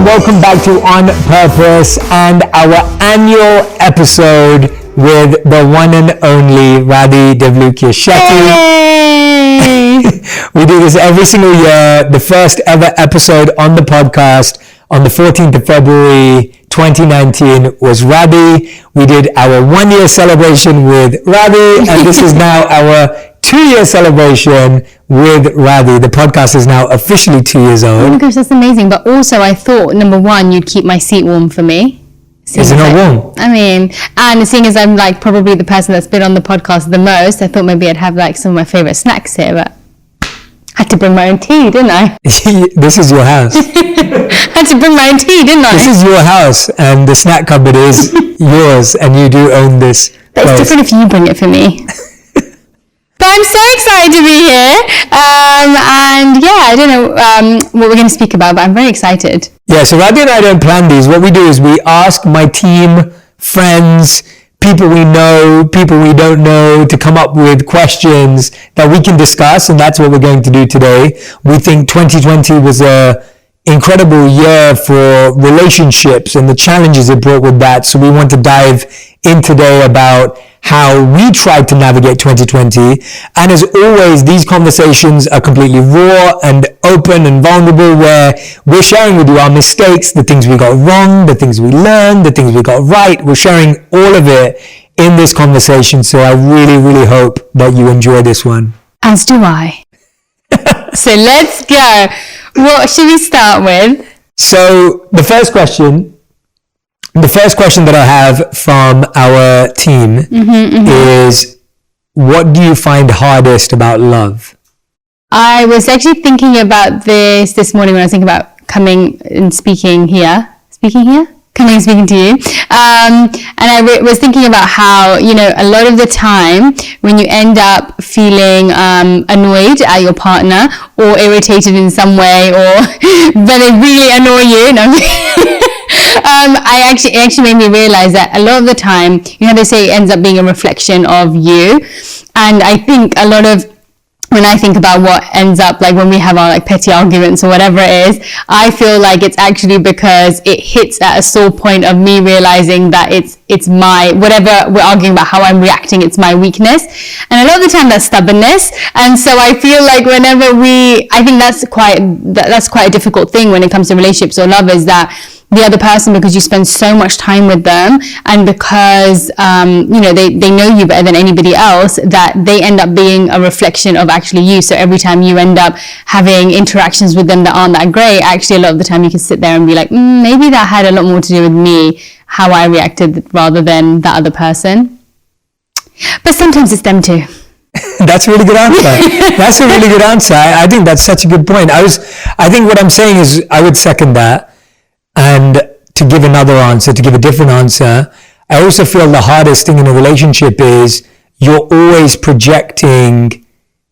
and welcome back to On Purpose and our annual episode with the one and only Radhi, Devlukia, Shetty. We do this every single year. The first ever episode on the podcast on the 14th of February 2019 was Radhi. We did our 1 year celebration with Radhi, and this is now our 2-year celebration with Radhi. The podcast is now officially 2 years old. Oh my gosh, that's amazing. But also I thought, number one, you'd keep my seat warm for me. Is it not warm? I mean, and seeing as I'm like probably the person that's been on the podcast the most, I thought maybe I'd have like some of my favorite snacks here, but I had to bring my own tea, didn't I? This is your house. I had to bring my own tea, didn't I? This is your house, and the snack cupboard is yours, and you do own this. But it's different if you bring it for me. But I'm so excited to be here. And yeah, I don't know what we're going to speak about, but I'm very excited. Yeah, so Radhi and I don't plan these. What we do is we ask my team, friends, people we know, people we don't know, to come up with questions that we can discuss, and that's what we're going to do today. We think 2020 was a incredible year for relationships and the challenges it brought with that. So we want to dive in today about how we tried to navigate 2020. And as always, these conversations are completely raw and open and vulnerable, where we're sharing with you our mistakes, the things we got wrong, the things we learned, the things we got right. We're sharing all of it in this conversation. So I really, really hope that you enjoy this one. As do I. So let's go. What should we start with? So the first question that I have from our team is, what do you find hardest about love? I was actually thinking about this morning when I was thinking about coming and speaking here. Coming and speaking to you. And I was thinking about how, you know, a lot of the time when you end up feeling annoyed at your partner or irritated in some way, or when they really annoy you, it actually made me realize that a lot of the time, you know, they say it ends up being a reflection of you. And I think a lot of, when I think about what ends up, like when we have our like petty arguments or whatever it is, I feel like it's actually because it hits at a sore point of me realizing that it's my, whatever we're arguing about, how I'm reacting, it's my weakness. And a lot of the time that's stubbornness. And so I feel like whenever I think that's quite a difficult thing when it comes to relationships or love, is that the other person, because you spend so much time with them, and because you know, they know you better than anybody else, that they end up being a reflection of actually you. So every time you end up having interactions with them that aren't that great, actually a lot of the time you can sit there and be like, maybe that had a lot more to do with me, how I reacted, rather than that other person. But sometimes it's them too. That's a really good answer. That's a really good answer. I think that's such a good point. I think what I'm saying is, I would second that. And to give another answer, to give a different answer, I also feel the hardest thing in a relationship is you're always projecting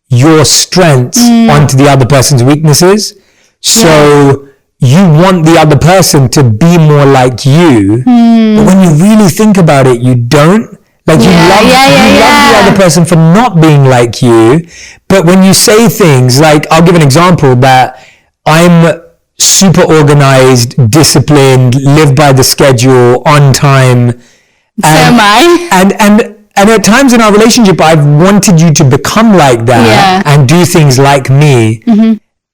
your strengths onto the other person's weaknesses. So you want the other person to be more like you, but when you really think about it, you don't. Like you love the other person for not being like you. But when you say things like, I'll give an example, that I'm super organized, disciplined, live by the schedule, on time. So am I. And at times in our relationship, I've wanted you to become like that and do things like me.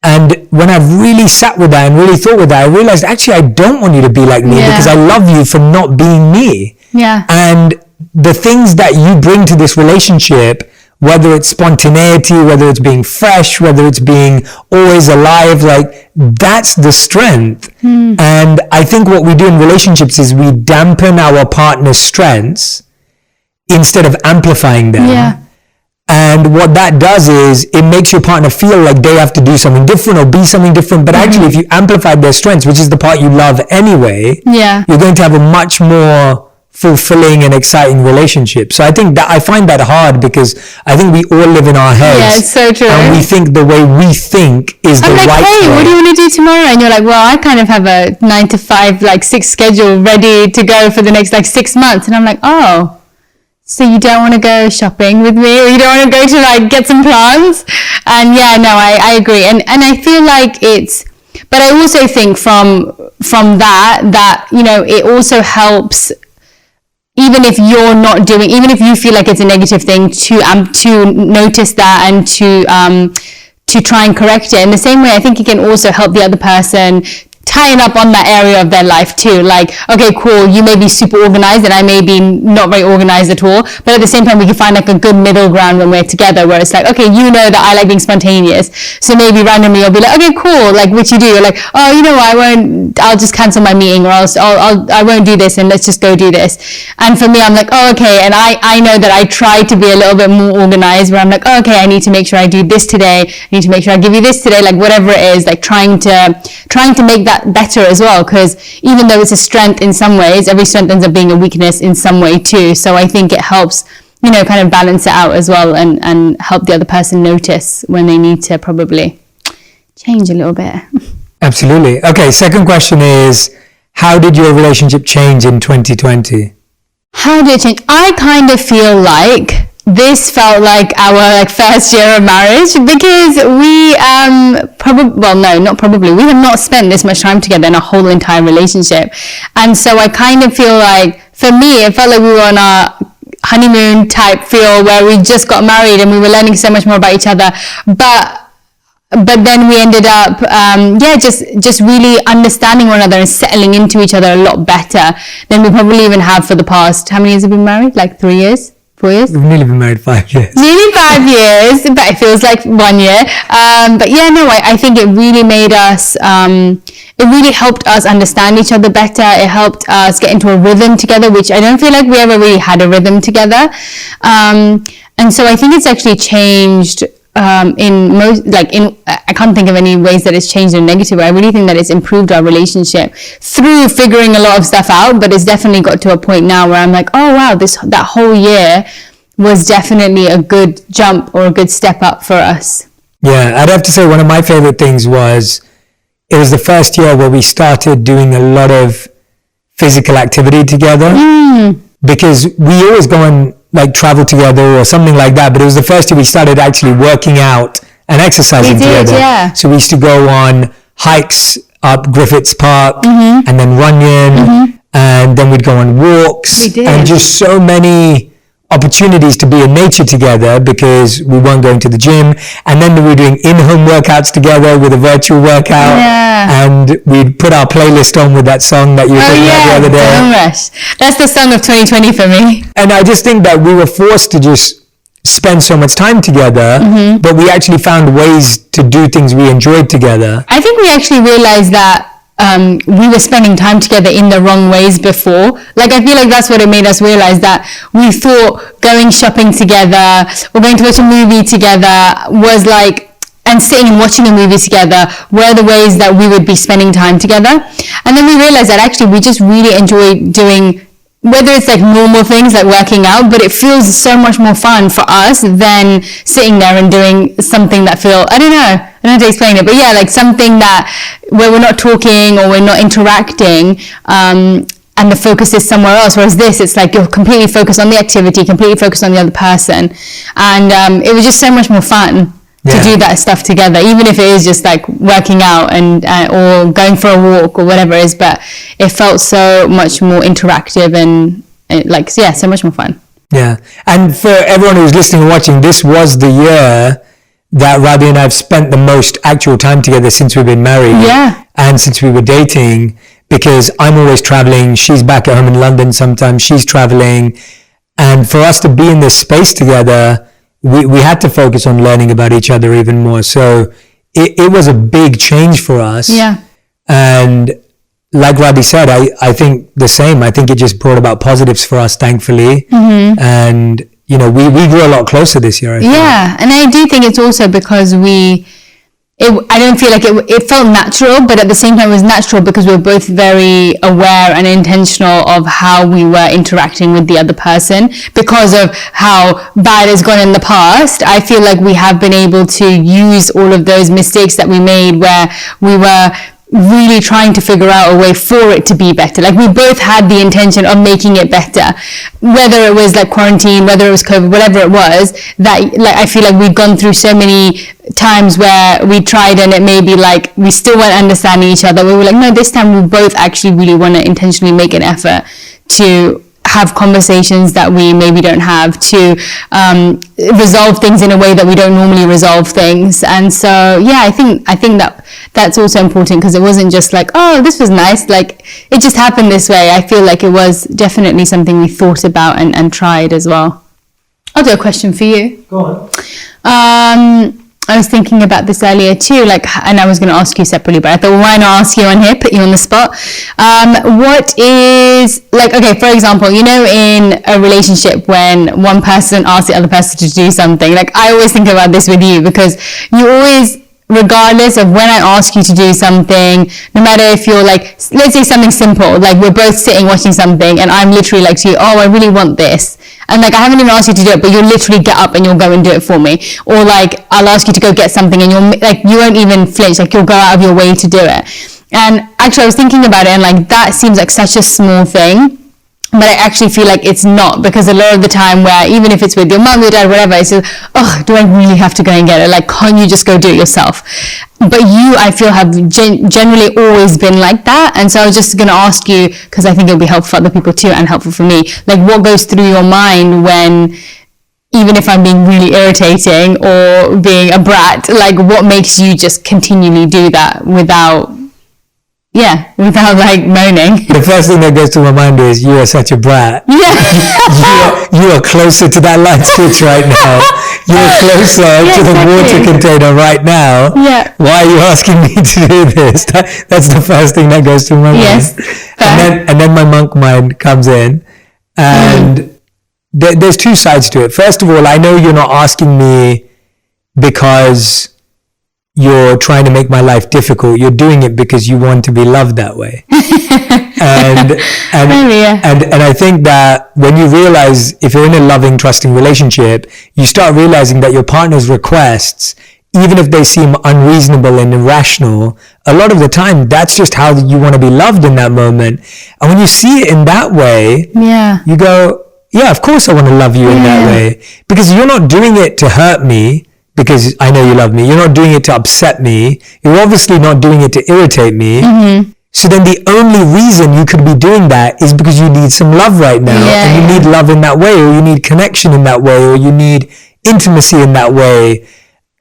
And when I've really sat with that and really thought with that, I realized actually I don't want you to be like me, because I love you for not being me. And the things that you bring to this relationship, whether it's spontaneity, whether it's being fresh, whether it's being always alive, like that's the strength. And I think what we do in relationships is we dampen our partner's strengths instead of amplifying them. And what that does is it makes your partner feel like they have to do something different or be something different. But actually, if you amplify their strengths, which is the part you love anyway, you're going to have a much more fulfilling and exciting relationship. So I think that I find that hard, because I think we all live in our heads. Yeah, it's so true. And we think the way we think is the right way. I'm like, hey, what do you want to do tomorrow? And you're like, well, I kind of have a 9 to 5, like 6 schedule ready to go for the next like 6 months. And I'm like, oh, so you don't want to go shopping with me, or you don't want to go to like get some plants? And yeah, no, I agree. And I feel like it's But I also think from that, you know, it also helps, even if you're not doing, even if you feel like it's a negative thing, to notice that and to try and correct it. In the same way, I think it can also help the other person tying up on that area of their life too. Like, okay, cool, you may be super organized and I may be not very organized at all, but at the same time we can find like a good middle ground when we're together, where it's like, okay, you know that I like being spontaneous, so maybe randomly you'll be like, okay, cool, like, what you do, you're like, oh, you know what, I'll just cancel my meeting, or else I won't do this, and let's just go do this. And for me, I'm like, oh, okay, and I know that I try to be a little bit more organized, where I'm like, oh, okay, I need to make sure I do this today, I need to make sure I give you this today, like whatever it is, like trying to make that better as well, because even though it's a strength in some ways, every strength ends up being a weakness in some way too. So I think it helps, you know, kind of balance it out as well, and help the other person notice when they need to probably change a little bit. Absolutely. Okay, second question is, how did your relationship change in 2020? How did it change? I kind of feel like this felt like our first year of marriage, because we we have not spent this much time together in a whole entire relationship. And so I kind of feel like, for me, it felt like we were on a honeymoon type feel, where we just got married and we were learning so much more about each other, but then we ended up just really understanding one another and settling into each other a lot better than we probably even have for the past, how many years have we been married? Like 3 years? 4 years? We've nearly been married 5 years. Nearly 5 years, but it feels like 1 year. But yeah, no, I think it really made us, it really helped us understand each other better. It helped us get into a rhythm together, which I don't feel like we ever really had a rhythm together. And so I think it's actually changed I can't think of any ways that it's changed in a negative way. I really think that it's improved our relationship through figuring a lot of stuff out, but it's definitely got to a point now where I'm like, oh wow, that whole year was definitely a good jump or a good step up for us. Yeah, I'd have to say one of my favorite things was, it was the first year where we started doing a lot of physical activity together, because we always go on like travel together or something like that, but it was the first year we started actually working out and exercising together. Yeah. So we used to go on hikes up Griffiths Park, and then Runyon, and then we'd go on walks, and just so many opportunities to be in nature together, because we weren't going to the gym. And then we were doing in-home workouts together with a virtual workout, and we'd put our playlist on with that song that you were talking about the other day. That's the song of 2020 for me. And I just think that we were forced to just spend so much time together, but we actually found ways to do things we enjoyed together. I think we actually realized that we were spending time together in the wrong ways before. Like, I feel like that's what it made us realize, that we thought going shopping together or going to watch a movie together was like, and sitting and watching a movie together were the ways that we would be spending time together. And then we realized that actually we just really enjoy doing, whether it's like normal things like working out, but it feels so much more fun for us than sitting there and doing something that I don't know how to explain it, but yeah, like something that where we're not talking or we're not interacting, and the focus is somewhere else. Whereas this, it's like you're completely focused on the activity, completely focused on the other person, and it was just so much more fun to do that stuff together, even if it is just like working out and or going for a walk or whatever it is. But it felt so much more interactive and so much more fun. Yeah, and for everyone who's listening and watching, this was the year that Radhi and I have spent the most actual time together since we've been married, and since we were dating, because I'm always traveling, she's back at home in London, sometimes she's traveling, and for us to be in this space together, we had to focus on learning about each other even more. So it was a big change for us. Yeah. And like Radhi said, I think the same. I think it just brought about positives for us, thankfully. And you know, we grew a lot closer this year. Yeah, and I do think it's also because I don't feel like it felt natural, but at the same time it was natural because we were both very aware and intentional of how we were interacting with the other person. Because of how bad it's gone in the past, I feel like we have been able to use all of those mistakes that we made, where we were really trying to figure out a way for it to be better. Like we both had the intention of making it better, whether it was like quarantine, whether it was COVID, whatever it was, that like I feel like we've gone through so many times where we tried and it may be like we still weren't understanding each other. We were like, no, this time we both actually really want to intentionally make an effort to have conversations that we maybe don't have, to resolve things in a way that we don't normally resolve things. And so yeah, I think that's also important, because it wasn't just like, oh, this was nice, like it just happened this way. I feel like it was definitely something we thought about and tried as well. I'll do a question for you. Go on. I was thinking about this earlier too, like, and I was going to ask you separately, but I thought, why not ask you on here, put you on the spot. What is, like, okay, for example, you know, in a relationship when one person asks the other person to do something, like I always think about this with you, because you always, regardless of when I ask you to do something, no matter if you're like, let's say something simple, like we're both sitting watching something and I'm literally like to you, oh, I really want this. And like, I haven't even asked you to do it, but you'll literally get up and you'll go and do it for me. Or like, I'll ask you to go get something and you'll like, you won't even flinch, like you'll go out of your way to do it. And actually I was thinking about it and like, that seems like such a small thing. But I actually feel like it's not, because a lot of the time where, even if it's with your mum, your dad, whatever, it's just, oh, do I really have to go and get it? Like, can't you just go do it yourself? But you, I feel, have generally always been like that. And so I was just going to ask you, because I think it'll be helpful for other people too, and helpful for me, like what goes through your mind when, even if I'm being really irritating or being a brat, like what makes you just continually do that without like moaning? The first thing that goes to my mind is, you are such a brat. Yeah. you are closer to that light switch right now. You're closer to the water container right now. Yeah. Why are you asking me to do this? That's the first thing that goes through my mind. And then my monk mind comes in, and there's two sides to it. First of all, I know you're not asking me because you're trying to make my life difficult. You're doing it because you want to be loved that way. and I think that when you realize, if you're in a loving, trusting relationship, you start realizing that your partner's requests, even if they seem unreasonable and irrational, a lot of the time, that's just how you want to be loved in that moment. And when you see it in that way, you go, yeah, of course I want to love you in that way. Because you're not doing it to hurt me, because I know you love me. You're not doing it to upset me. You're obviously not doing it to irritate me. Mm-hmm. So then the only reason you could be doing that is because you need some love right now. And you need love in that way, or you need connection in that way, or you need intimacy in that way.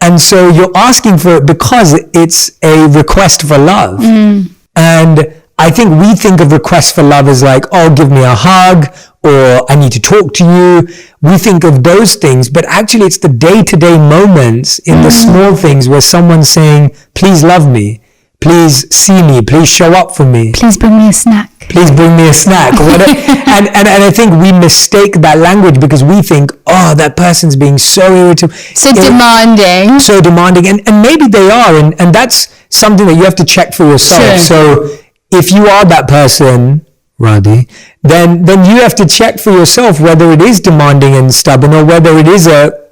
And so you're asking for it because it's a request for love. And I think we think of requests for love as like, oh, give me a hug, or I need to talk to you. We think of those things, but actually it's the day-to-day moments in the small things where someone's saying, please love me, please see me, please show up for me. Please bring me a snack. Please bring me a snack. and I think we mistake that language because we think, oh, that person's being so irritable. So demanding. So demanding. And maybe they are. And that's something that you have to check for yourself. Sure. So if you are that person, Radhi, then you have to check for yourself whether it is demanding and stubborn or whether it is a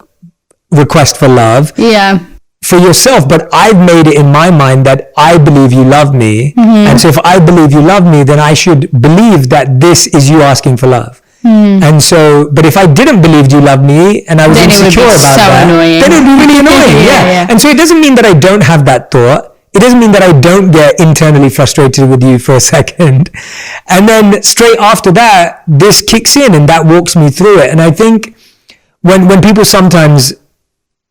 request for love. Yeah. For yourself. But I've made it in my mind that I believe you love me. And so if I believe you love me, then I should believe that this is you asking for love. And so, but if I didn't believe you loved me and I was insecure about that, then it would be really annoying. Yeah. And so it doesn't mean that I don't have that thought. It doesn't mean that I don't get internally frustrated with you for a second. And then straight after that, this kicks in and that walks me through it. And I think when people sometimes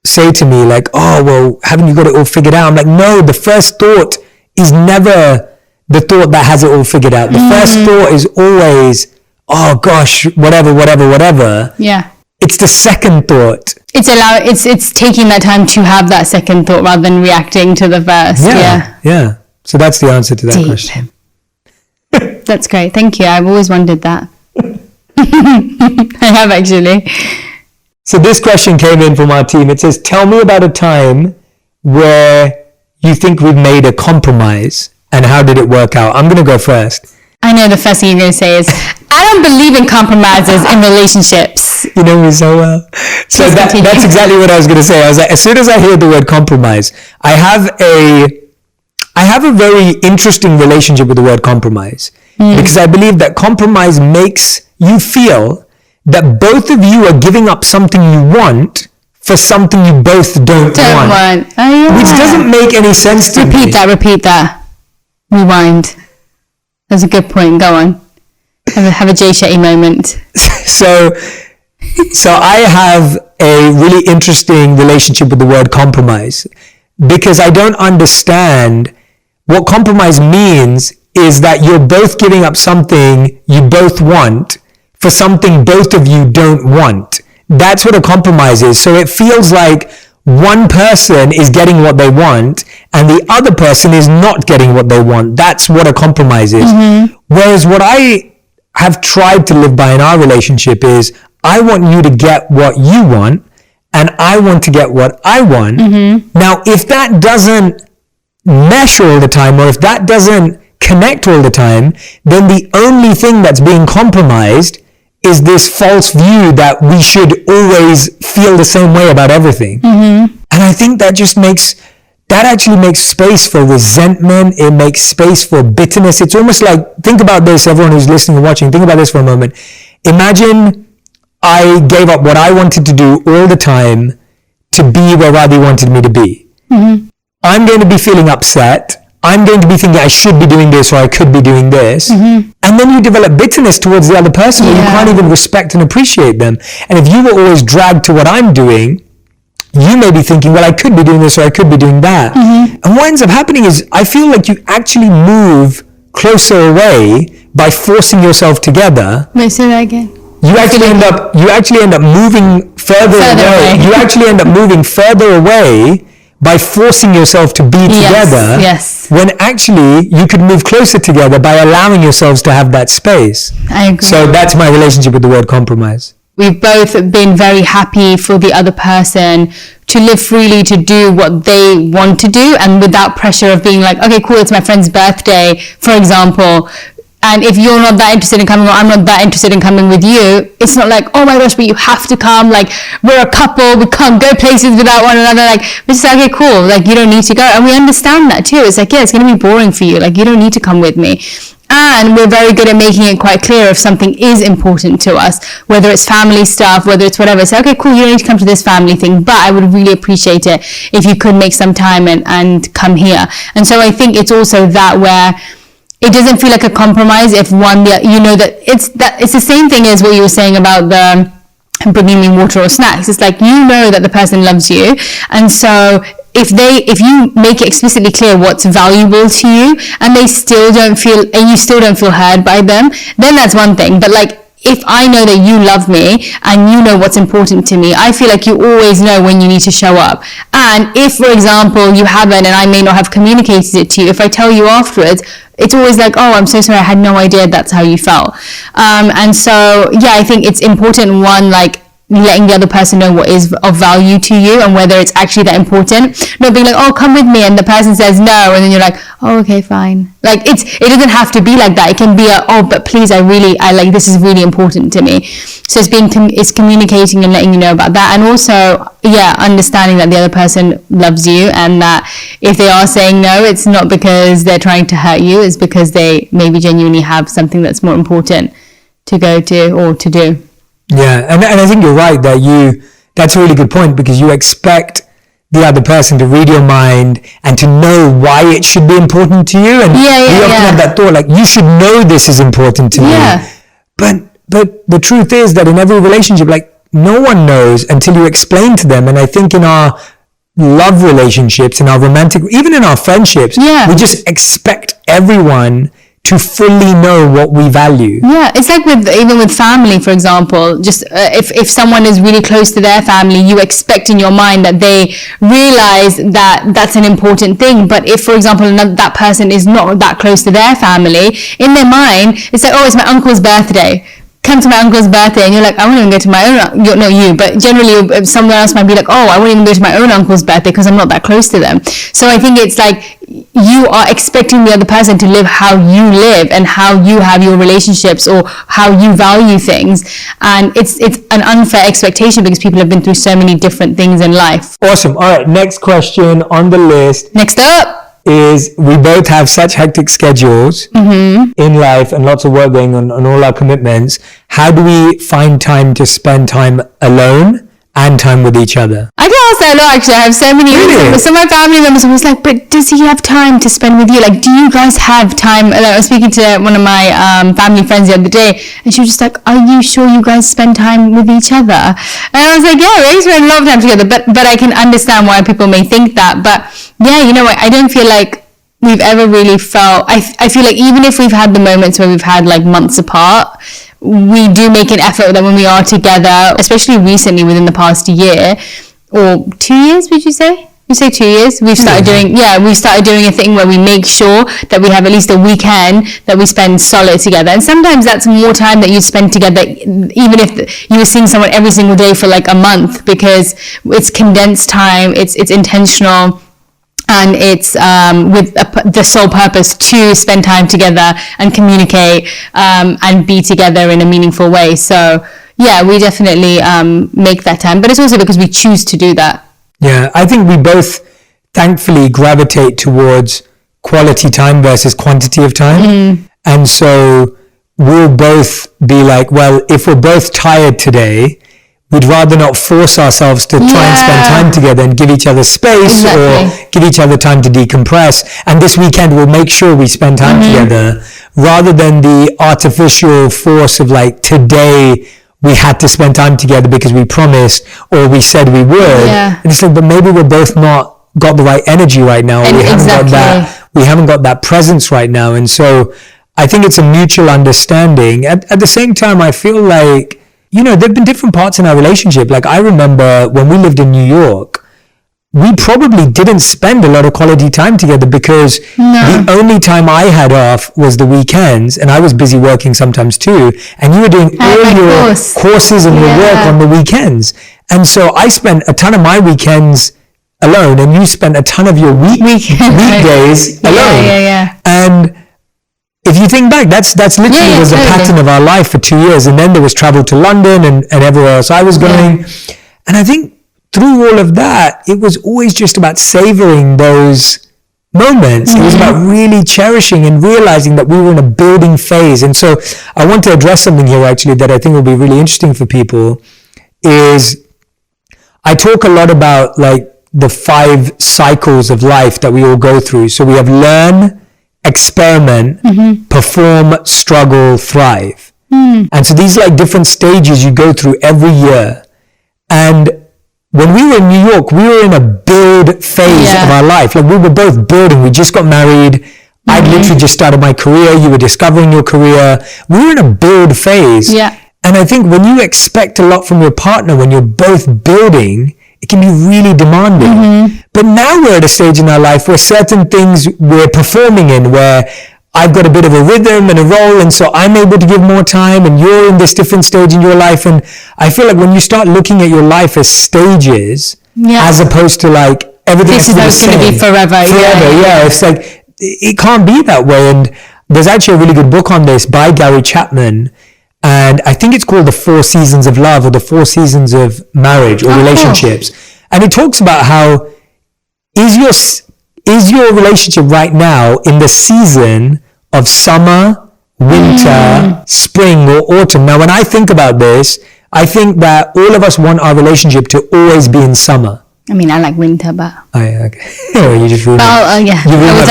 say to me like, oh, well, haven't you got it all figured out? I'm like, no, the first thought is never the thought that has it all figured out. The first thought is always, oh gosh, whatever. Yeah. It's the second thought. It's taking that time to have that second thought rather than reacting to the first. Yeah. So that's the answer to that question. That's great. Thank you. I've always wondered that. I have actually. So this question came in from our team. It says, tell me about a time where you think we've made a compromise and how did it work out? I'm going to go first. I know the first thing you're going to say is, I don't believe in compromises in relationships. You know me so well. So that's exactly what I was going to say. I was like, as soon as I hear the word compromise, I have I have a very interesting relationship with the word compromise because I believe that compromise makes you feel that both of you are giving up something you want for something you both don't want. Oh, yeah. Which doesn't make any sense to me. Repeat that. Rewind. That's a good point. Go on. Have a Jay Shetty moment. So I have a really interesting relationship with the word compromise because I don't understand what compromise means is that you're both giving up something you both want for something both of you don't want. That's what a compromise is. So it feels like one person is getting what they want and the other person is not getting what they want. That's what a compromise is. Mm-hmm. Whereas what I have tried to live by in our relationship is I want you to get what you want and I want to get what I want. Mm-hmm. Now, if that doesn't mesh all the time or if that doesn't connect all the time, then the only thing that's being compromised is this false view that we should always feel the same way about everything. Mm-hmm. And I think that actually makes space for resentment. It makes space for bitterness. It's almost like, think about this, everyone who's listening and watching, think about this for a moment. Imagine I gave up what I wanted to do all the time to be where Radhi wanted me to be. Mm-hmm. I'm going to be feeling upset. I'm going to be thinking I should be doing this or I could be doing this. Mm-hmm. And then you develop bitterness towards the other person and you can't even respect and appreciate them. And if you were always dragged to what I'm doing, you may be thinking, well, I could be doing this or I could be doing that. Mm-hmm. And what ends up happening is I feel like you actually move closer away by forcing yourself together. Wait, say that again. You actually end up moving further away. You actually end up moving further away by forcing yourself to be together, when actually you could move closer together by allowing yourselves to have that space. I agree. So that's my relationship with the word compromise. We've both been very happy for the other person to live freely, to do what they want to do, and without pressure of being like, okay, cool, it's my friend's birthday, for example. And if you're not that interested in coming, or I'm not that interested in coming with you, it's not like, oh my gosh, but you have to come. Like, we're a couple, we can't go places without one another. Like, we're just like, okay, cool. Like, you don't need to go. And we understand that too. It's like, yeah, it's going to be boring for you. Like, you don't need to come with me. And we're very good at making it quite clear if something is important to us, whether it's family stuff, whether it's whatever. Say, okay, cool, you don't need to come to this family thing, but I would really appreciate it if you could make some time and come here. And so I think it's also that where it doesn't feel like a compromise if one, you know, that it's the same thing as what you were saying about the bringing me water or snacks. It's like, you know that the person loves you, and so if you make it explicitly clear what's valuable to you and they still don't feel, and you still don't feel heard by them, then that's one thing. But like, if I know that you love me and you know what's important to me, I feel like you always know when you need to show up. And if, for example, you haven't, and I may not have communicated it to you, if I tell you afterwards, it's always like, oh, I'm so sorry, I had no idea that's how you felt. And so, yeah, I think it's important, one, like, letting the other person know what is of value to you and whether it's actually that important. Not being like, oh, come with me, and the person says no, and then you're like, oh, okay, fine. Like, it doesn't have to be like that. It can be oh, but please, I like, this is really important to me. So it's communicating and letting you know about that, and also, yeah, understanding that the other person loves you, and that if they are saying no, it's not because they're trying to hurt you, it's because they maybe genuinely have something that's more important to go to or to do. Yeah, and I think you're right that's a really good point, because you expect the other person to read your mind and to know why it should be important to you. And you often have that thought, like, you should know this is important to me. But the truth is that in every relationship, like, no one knows until you explain to them. And I think in our love relationships, in our romantic, even in our friendships, we just expect everyone to fully know what we value. Yeah, it's like even with family, for example, just if someone is really close to their family, you expect in your mind that they realize that that's an important thing. But if, for example, that person is not that close to their family, in their mind, it's like, oh, it's my uncle's birthday. Come to my uncle's birthday, and you're like, I won't even go to my own, not you, but generally someone else might be like, oh, I won't even go to my own uncle's birthday because I'm not that close to them. So I think it's like, you are expecting the other person to live how you live and how you have your relationships or how you value things. And it's an unfair expectation because people have been through so many different things in life. Awesome. All right, next question on the list. Next up. is we both have such hectic schedules in life and lots of work going on all our commitments. How do we find time to spend time alone and time with each other? I get asked that a lot, actually. I have so many. Really? So my family members was like, but does he have time to spend with you? Like, do you guys have time? Like, I was speaking to one of my family friends the other day, and she was just like, are you sure you guys spend time with each other? And I was like, yeah, we spend a lot of time together, but I can understand why people may think that. But yeah, you know what, I don't feel like we've ever really felt, I feel like even if we've had the moments where we've had like months apart, we do make an effort that when we are together, especially recently within the past year or 2 years, would you say? You say 2 years? We've started doing a thing where we make sure that we have at least a weekend that we spend solid together. And sometimes that's more time that you spend together, even if you were seeing someone every single day for like a month, because it's condensed time, it's intentional. And it's with the sole purpose to spend time together and communicate and be together in a meaningful way. So yeah, we definitely make that time, but it's also because we choose to do that. Yeah, I think we both thankfully gravitate towards quality time versus quantity of time. And so we'll both be like, well, if we're both tired today, we'd rather not force ourselves to try and spend time together and give each other space or give each other time to decompress. And this weekend we'll make sure we spend time together, rather than the artificial force of like, today we had to spend time together because we promised or we said we would. And it's like, but maybe we're both not got the right energy right now. Or we haven't got that presence right now. And so I think it's a mutual understanding. At the same time, I feel like, you know, there have been different parts in our relationship. Like, I remember when we lived in New York, we probably didn't spend a lot of quality time together because the only time I had off was the weekends, and I was busy working sometimes too. And you were doing all your courses and your work on the weekends. And so I spent a ton of my weekends alone, and you spent a ton of your weekdays alone. And if you think back, that's literally was a pattern of our life for 2 years. And then there was travel to London and everywhere else I was going. And I think through all of that, it was always just about savoring those moments. It was about really cherishing and realizing that we were in a building phase. And so I want to address something here actually that I think will be really interesting for people, is I talk a lot about like the 5 cycles of life that we all go through. So we have learn, experiment, perform, struggle, thrive. And so these are like different stages you go through every year. And when we were in New York, we were in a build phase of our life. Like, we were both building. We just got married. I'd literally just started my career. You were discovering your career. We were in a build phase. And I think when you expect a lot from your partner, when you're both building, it can be really demanding. But now we're at a stage in our life where certain things we're performing in, where I've got a bit of a rhythm and a role, and so I'm able to give more time, and you're in this different stage in your life. And I feel like when you start looking at your life as stages, as opposed to like everything this is how it's going to be forever. It's like, it can't be that way. And there's actually a really good book on this by Gary Chapman, and I think it's called The 4 Seasons of Love, or The 4 Seasons of Marriage or Relationships. And it talks about how is your relationship right now in the season of summer, winter, spring, or autumn? Now, when I think about this, I think that all of us want our relationship to always be in summer. I mean, I like winter, but... Oh, yeah, okay. You just ruined it. Yeah. You ruined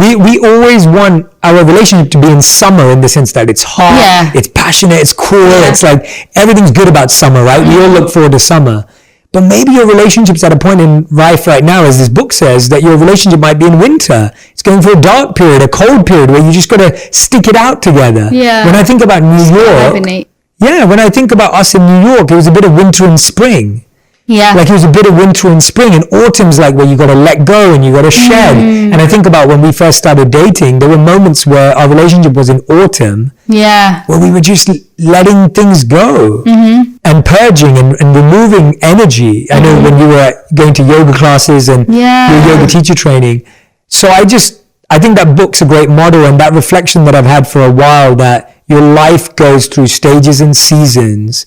it. We always want our relationship to be in summer, in the sense that it's hot, it's passionate, it's cool, it's like everything's good about summer, right? We all look forward to summer. But maybe your relationship's at a point in life right now, as this book says, that your relationship might be in winter. It's going for a dark period, a cold period, where you just got to stick it out together. When I think about New York, when I think about us in New York, it was a bit of winter and spring. Like, it was a bit of winter and spring, and autumn's like where you got to let go and you got to shed. And I think about when we first started dating, there were moments where our relationship was in autumn, where we were just letting things go and purging and removing energy. I know when you were going to yoga classes and your yoga teacher training. So I think that book's a great model, and that reflection that I've had for a while, that your life goes through stages and seasons,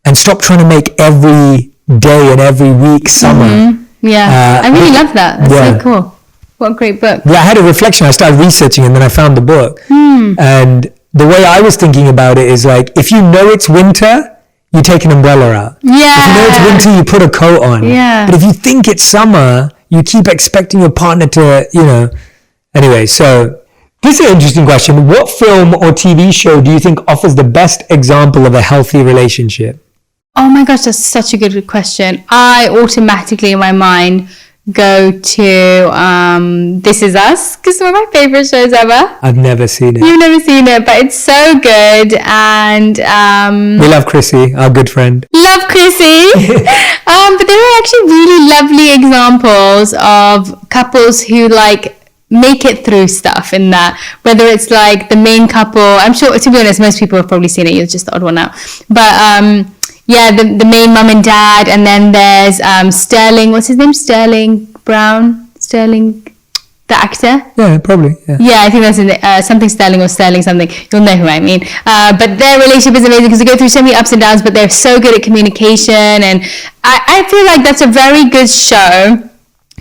and stop trying to make every day and every week summer. Yeah, I really love that. That's so cool. What a great book. Yeah, I had a reflection. I started researching and then I found the book. And the way I was thinking about it is like, if you know it's winter, you take an umbrella out. Yeah. If you know it's winter, you put a coat on. Yeah. But if you think it's summer, you keep expecting your partner to, you know. Anyway, so this is an interesting question. What film or TV show do you think offers the best example of a healthy relationship? Oh my gosh, that's such a good question. I automatically in my mind go to This Is Us, because it's one of my favorite shows ever. I've never seen it. You've never seen it, but it's so good. And we love Chrissy, our good friend. Love Chrissy. But there are actually really lovely examples of couples who like make it through stuff in that, whether it's like the main couple. I'm sure, to be honest, most people have probably seen it. You're just the odd one out. But yeah, the main mum and dad, and then there's Sterling. What's his name? Sterling Brown. Sterling, the actor. Yeah, probably. Yeah, I think that's in something Sterling or Sterling something. You'll know who I mean. But their relationship is amazing because they go through so many ups and downs, but they're so good at communication, and I feel like that's a very good show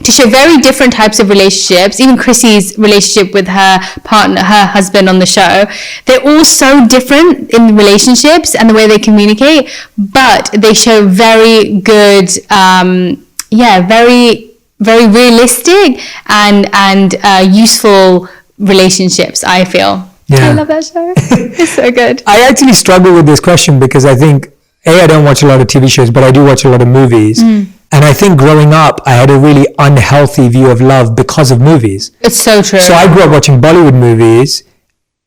to show very different types of relationships. Even Chrissy's relationship with her partner, her husband on the show, they're all so different in relationships and the way they communicate, but they show very good, very, very realistic and useful relationships, I feel. Yeah. I love that show. It's so good. I actually struggle with this question because I think, I don't watch a lot of TV shows, but I do watch a lot of movies. And I think growing up, I had a really unhealthy view of love because of movies. It's so true. So I grew up watching Bollywood movies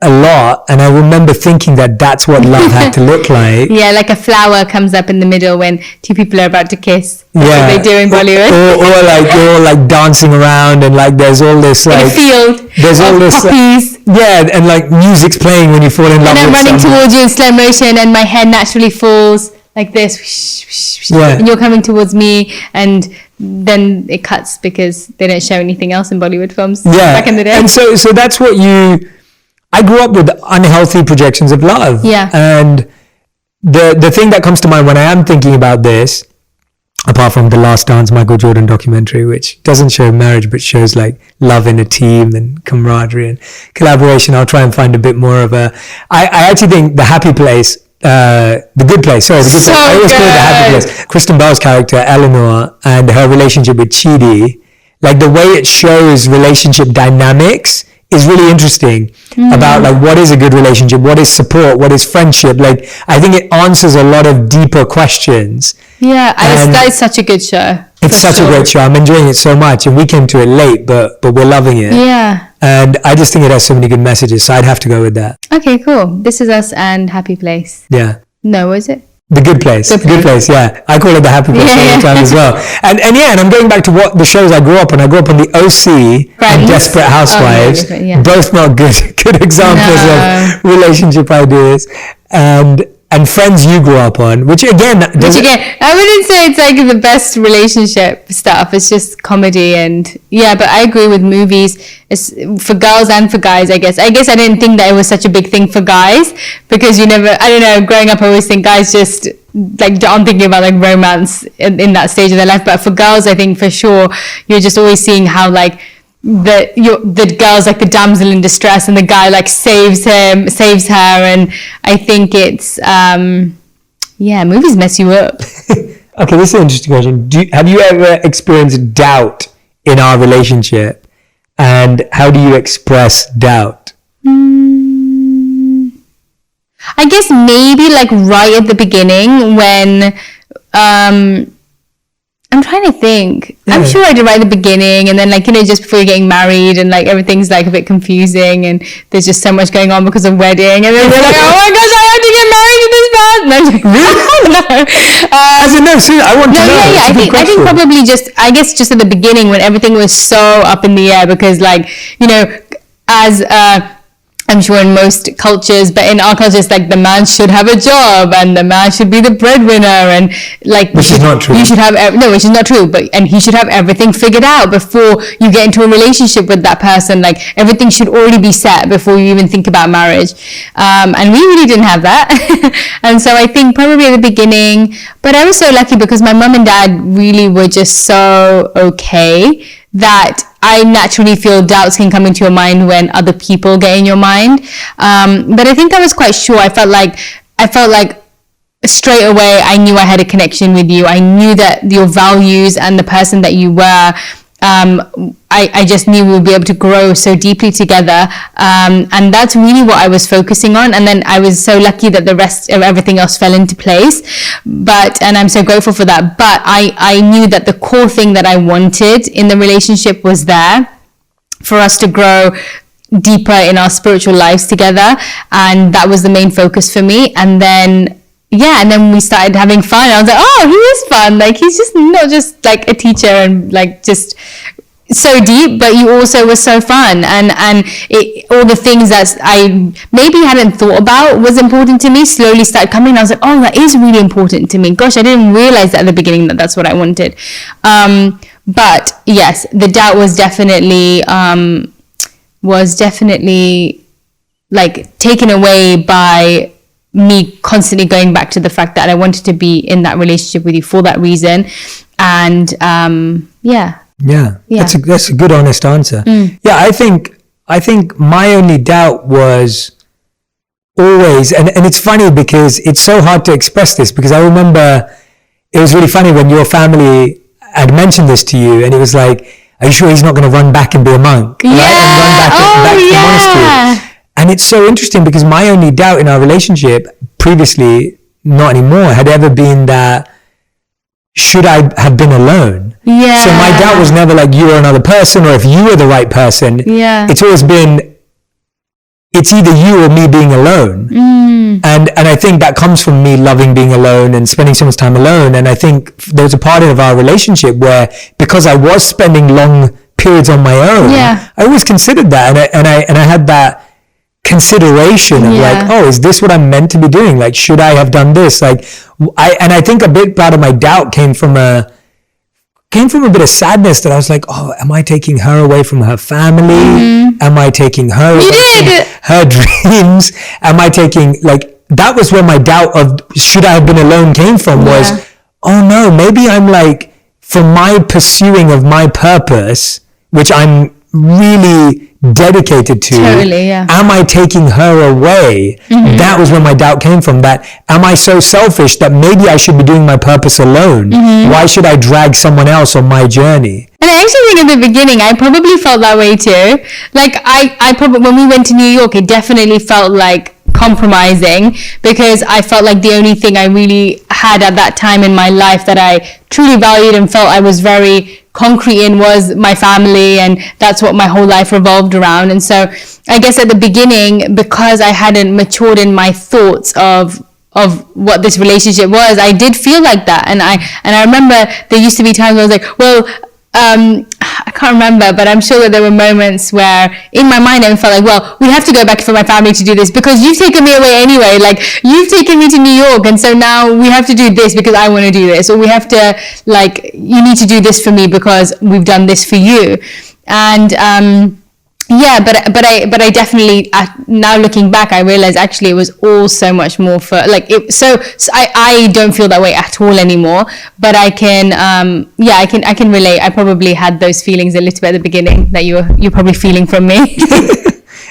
a lot, and I remember thinking that that's what love had to look like. Yeah, like a flower comes up in the middle when two people are about to kiss. That's what they do in Bollywood. Or like you're all like dancing around, and like there's all this like in a field. There's all this puppies. And like music's playing when you fall in love with someone. And I'm running towards you in slow motion, and my head naturally falls like this, and you're coming towards me, and then it cuts because they don't show anything else in Bollywood films back in the day. And so that's what I grew up with unhealthy projections of love. Yeah. And the thing that comes to mind when I am thinking about this, apart from the Last Dance Michael Jordan documentary, which doesn't show marriage but shows like love in a team and camaraderie and collaboration, I'll try and find a bit more of I actually think The Happy Place, The Good Place. Sorry, The Good Place. I always call it The Happy Place. Kristen Bell's character, Eleanor, and her relationship with Shetty, like the way it shows relationship dynamics is really interesting about like what is a good relationship, what is support, what is friendship. Like I think it answers a lot of deeper questions. Yeah, that is such a good show. It's such a great show. I'm enjoying it so much, and we came to it late, but we're loving it. Yeah. And I just think it has so many good messages, so I'd have to go with that. Okay, cool. This Is Us and Happy Place. Yeah. No, was it? The Good Place. The Good Place, yeah. I call it The Happy Place all the time as well. And I'm going back to what the shows I grew up on. I grew up on The OC and Desperate Housewives. Both not good examples of relationship ideas. And Friends you grew up on, which again, I wouldn't say it's like the best relationship stuff. It's just comedy but I agree with movies. It's for girls and for guys, I guess. I didn't think that it was such a big thing for guys because growing up I always think guys just like aren't thinking about like romance in that stage of their life. But for girls, I think for sure you're just always seeing how like the girl's like the damsel in distress and the guy like saves her, and I think it's movies mess you up. Okay, this is an interesting question. Have you ever experienced doubt in our relationship, and how do you express doubt? I guess maybe like right at the beginning when I'm trying to think. Yeah. I'm sure I did right at the beginning, and then just before you're getting married, and like everything's like a bit confusing, and there's just so much going on because of wedding, and then you're like, oh my gosh, I have to get married to this man. I want to know. Yeah. I think probably just at the beginning when everything was so up in the air because I'm sure in most cultures, but in our culture, it's like the man should have a job and the man should be the breadwinner, and like which is not true. You should have which is not true. And he should have everything figured out before you get into a relationship with that person. Like everything should already be set before you even think about marriage. And we really didn't have that. And so I think probably at the beginning, but I was so lucky because my mum and dad really were just so okay that I naturally feel doubts can come into your mind when other people get in your mind. But I think I was quite sure. I felt like straight away I knew I had a connection with you. I knew that your values and the person that you were, I just knew we would be able to grow so deeply together. And that's really what I was focusing on. And then I was so lucky that the rest of everything else fell into place. And I'm so grateful for that. But I knew that the core thing that I wanted in the relationship was there for us to grow deeper in our spiritual lives together. And that was the main focus for me. And then we started having fun. I was like, oh, he is fun. Like, he's just not just like a teacher and like just so deep, but you also were so fun. And all the things that I maybe hadn't thought about was important to me slowly started coming. And I was like, oh, that is really important to me. Gosh, I didn't realize that at the beginning that that's what I wanted. But yes, the doubt was definitely like taken away by me constantly going back to the fact that I wanted to be in that relationship with you for that reason. And that's a good honest answer. Yeah, I think my only doubt was always, and it's funny because it's so hard to express this, because I remember it was really funny when your family had mentioned this to you, and it was like, are you sure he's not going to run back and be a monk? Yeah. Right? And run back to the monastery. And it's so interesting because my only doubt in our relationship previously, not anymore, had ever been that should I have been alone? Yeah. So my doubt was never like you or another person or if you were the right person. Yeah. It's always been, it's either you or me being alone. And I think that comes from me loving being alone and spending so much time alone. And I think there was a part of our relationship where, because I was spending long periods on my own, I always considered that. And I had that consideration of like, oh, is this what I'm meant to be doing? Like, should I have done this? Like, I think a big part of my doubt came from a bit of sadness that I was like, oh, am I taking her away from her family? Am I taking her away from her dreams? Am I taking, like, that was where my doubt of should I have been alone came from, was, oh no, maybe I'm like, for my pursuing of my purpose, which I'm really dedicated to, am I taking her away? That was where my doubt came from, that am I so selfish that maybe I should be doing my purpose alone? Why should I drag someone else on my journey? And I actually think at the beginning I probably felt that way too. Like I probably, when we went to New York, it definitely felt like compromising, because I felt like the only thing I really had at that time in my life that I truly valued and felt I was very concrete in was my family, and that's what my whole life revolved around. And so I guess at the beginning, because I hadn't matured in my thoughts of what this relationship was, I did feel like that. And I remember there used to be times where I was like, well, I can't remember, but I'm sure that there were moments where in my mind I felt like, well, we have to go back for my family to do this because you've taken me away anyway. Like, you've taken me to New York, and so now we have to do this because I want to do this, or we have to, like, you need to do this for me because we've done this for you. And but I definitely, now looking back, I realized actually it was all so much more for, like, it. So I don't feel that way at all anymore. But I can, I can relate. I probably had those feelings a little bit at the beginning that you're probably feeling from me.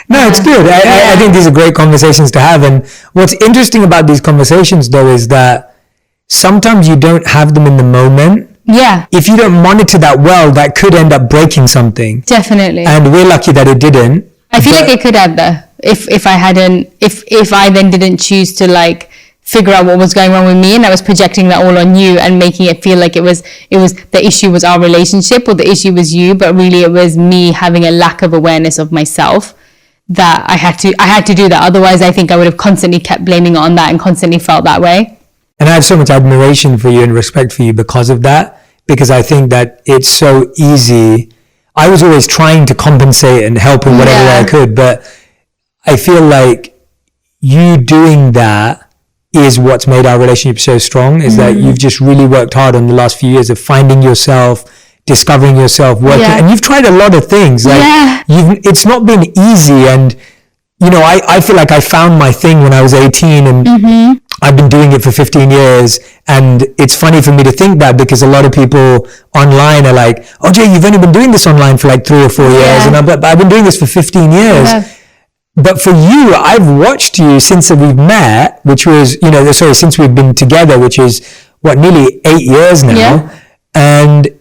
No, it's good. I think these are great conversations to have. And what's interesting about these conversations, though, is that sometimes you don't have them in the moment. Yeah. If you don't monitor that well, that could end up breaking something. Definitely. And we're lucky that it didn't. I feel like it could have, though, if I then didn't choose to, like, figure out what was going wrong with me, and I was projecting that all on you and making it feel like it was the issue was our relationship, or the issue was you, but really it was me having a lack of awareness of myself, that I had to do that. Otherwise, I think I would have constantly kept blaming it on that and constantly felt that way. And I have so much admiration for you and respect for you because of that, because I think that it's so easy. I was always trying to compensate and help in whatever way I could, but I feel like you doing that is what's made our relationship so strong, is that you've just really worked hard on the last few years of finding yourself, discovering yourself, working, and you've tried a lot of things. Like it's not been easy, and you know, I feel like I found my thing when I was 18, and I've been doing it for 15 years. And it's funny for me to think that, because a lot of people online are like, oh Jay, you've only been doing this online for like 3 or 4 years, and I've been doing this for 15 years. But for you, I've watched you since we've met, which was, you know, since we've been together, which is what, nearly 8 years now. And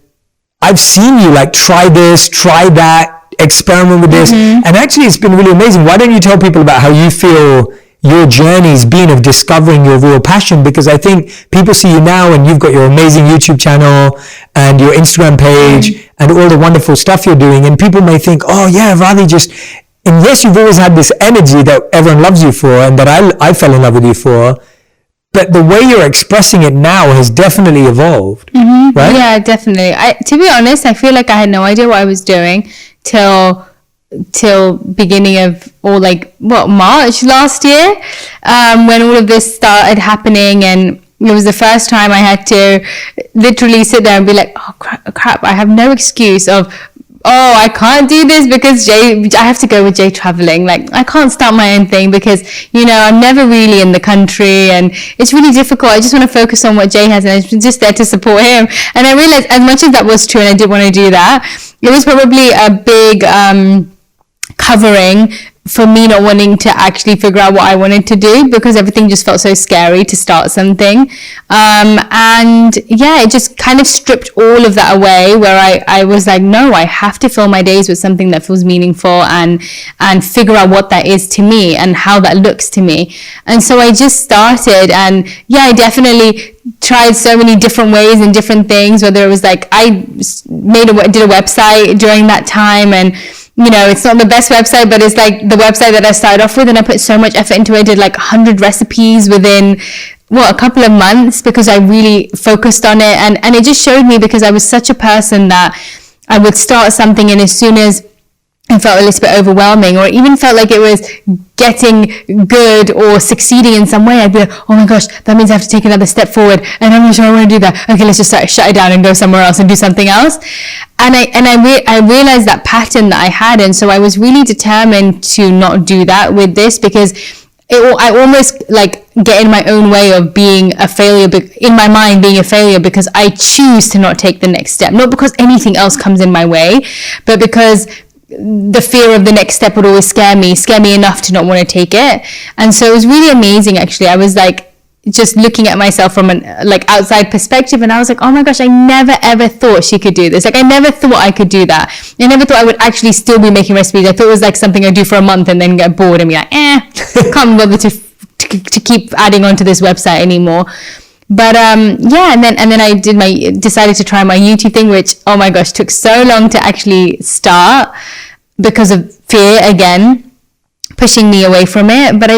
I've seen you like try this, try that, experiment with this. And actually it's been really amazing. Why don't you tell people about how you feel your journey's been of discovering your real passion? Because I think people see you now and you've got your amazing YouTube channel and your Instagram page and all the wonderful stuff you're doing. And people may think, oh yeah, Radhi just, and yes, you've always had this energy that everyone loves you for and that I fell in love with you for. But the way you're expressing it now has definitely evolved, right? Yeah, definitely. To be honest, I feel like I had no idea what I was doing till beginning of, or like March last year, when all of this started happening, and it was the first time I had to literally sit there and be like, oh crap, I have no excuse of, oh, I can't do this because I have to go with Jay traveling. Like, I can't start my own thing because, you know, I'm never really in the country and it's really difficult. I just want to focus on what Jay has and I'm just there to support him. And I realized, as much as that was true and I did want to do that, it was probably a big covering for me not wanting to actually figure out what I wanted to do, because everything just felt so scary to start something. And yeah, it just kind of stripped all of that away, where I was like, no, I have to fill my days with something that feels meaningful and figure out what that is to me and how that looks to me. And so I just started, and yeah, I definitely tried so many different ways and different things, whether it was like I did a website during that time, and you know, it's not the best website, but it's like the website that I started off with, and I put so much effort into it. I did like 100 recipes within a couple of months, because I really focused on it, and it just showed me, because I was such a person that I would start something, and as soon as it felt a little bit overwhelming, or even felt like it was getting good or succeeding in some way, I'd be like, oh my gosh, that means I have to take another step forward, and I'm not sure I want to do that. Okay, let's just shut it down and go somewhere else and do something else. And I realized that pattern that I had, and so I was really determined to not do that with this, because I almost like get in my own way of being a failure, in my mind being a failure, because I choose to not take the next step, not because anything else comes in my way, but because the fear of the next step would always scare me enough to not want to take it. And so it was really amazing, actually. I was like just looking at myself from an like outside perspective, and I was like, oh my gosh, I never ever thought she could do this. Like, I never thought I could do that. I never thought I would actually still be making recipes. I thought it was like something I do for a month and then get bored and be like, can't bother to keep adding on to this website anymore. But yeah, and then I decided to try my YouTube thing, which, oh my gosh, took so long to actually start because of fear again pushing me away from it. But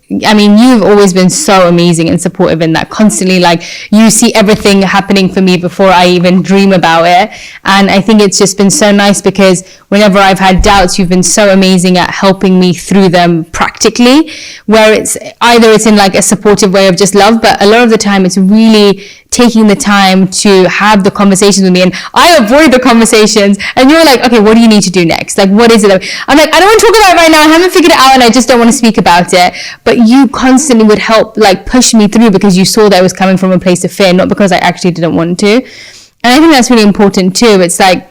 you've always been so amazing and supportive in that, constantly, like, you see everything happening for me before I even dream about it. And I think it's just been so nice, because whenever I've had doubts, you've been so amazing at helping me through them practically, where it's in like a supportive way of just love, but a lot of the time it's really taking the time to have the conversations with me, and I avoid the conversations, and you're like, okay, what do you need to do next? Like, what is it? I'm like, I don't want to talk about it right now, I haven't figured it out, and I just don't want to speak about it. But you constantly would help like push me through, because you saw that I was coming from a place of fear, not because I actually didn't want to. And I think that's really important too. It's like,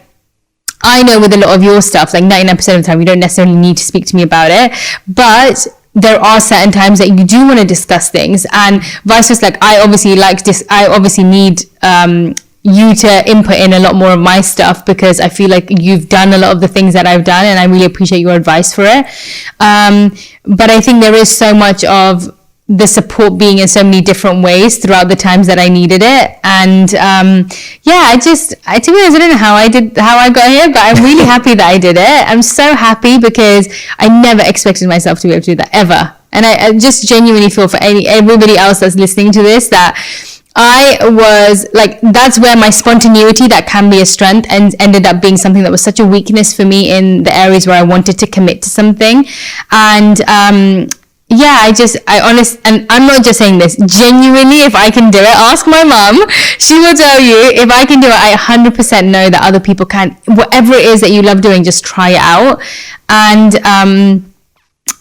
I know with a lot of your stuff, like 99% of the time, you don't necessarily need to speak to me about it, but there are certain times that you do want to discuss things, and vice versa. Like, I obviously need you to input in a lot more of my stuff, because I feel like you've done a lot of the things that I've done, and I really appreciate your advice for it. But I think there is so much of the support being in so many different ways throughout the times that I needed it. And yeah, to be honest, I don't know how I got here, but I'm really happy that I did it. I'm so happy, because I never expected myself to be able to do that, ever. And I just genuinely feel for everybody else that's listening to this, that I was like, that's where my spontaneity that can be a strength and ended up being something that was such a weakness for me in the areas where I wanted to commit to something. And I honestly, and I'm not just saying this, genuinely, if I can do it, ask my mum, she will tell you, if I can do it, I 100% know that other people can. Whatever it is that you love doing, just try it out. And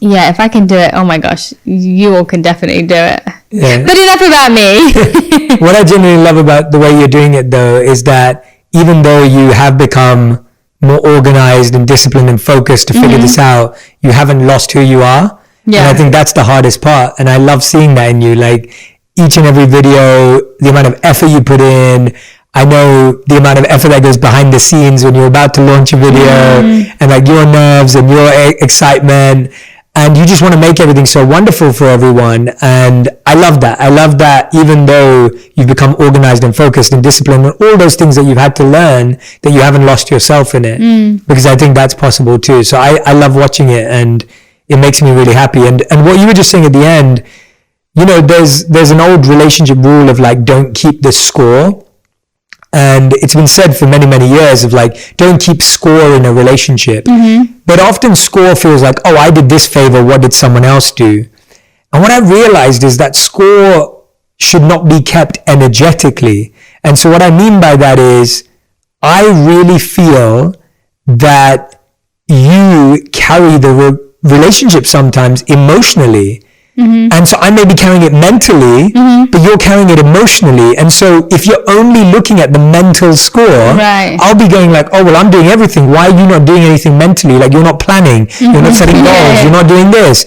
if I can do it, oh my gosh, you all can definitely do it. Yeah. But enough about me. What I genuinely love about the way you're doing it, though, is that even though you have become more organized and disciplined and focused to figure this out, you haven't lost who you are. Yeah. And I think that's the hardest part. And I love seeing that in you. Like, each and every video, the amount of effort you put in. I know the amount of effort that goes behind the scenes when you're about to launch a video, and like your nerves and your excitement. And you just want to make everything so wonderful for everyone. And I love that. I love that even though you've become organized and focused and disciplined and all those things that you've had to learn, that you haven't lost yourself in it. Because I think that's possible too. So I love watching it, and it makes me really happy. And what you were just saying at the end, you know, there's an old relationship rule of like, don't keep the score. And it's been said for many, many years of like, don't keep score in a relationship. But often score feels like, oh, I did this favor, what did someone else do? And what I realized is that score should not be kept energetically. And so what I mean by that is, I really feel that you carry the relationship sometimes emotionally. And so I may be carrying it mentally, but you're carrying it emotionally. And so if you're only looking at the mental score, I'll be going like, oh, well, I'm doing everything. Why are you not doing anything mentally? Like, you're not planning, you're not setting goals, you're not doing this.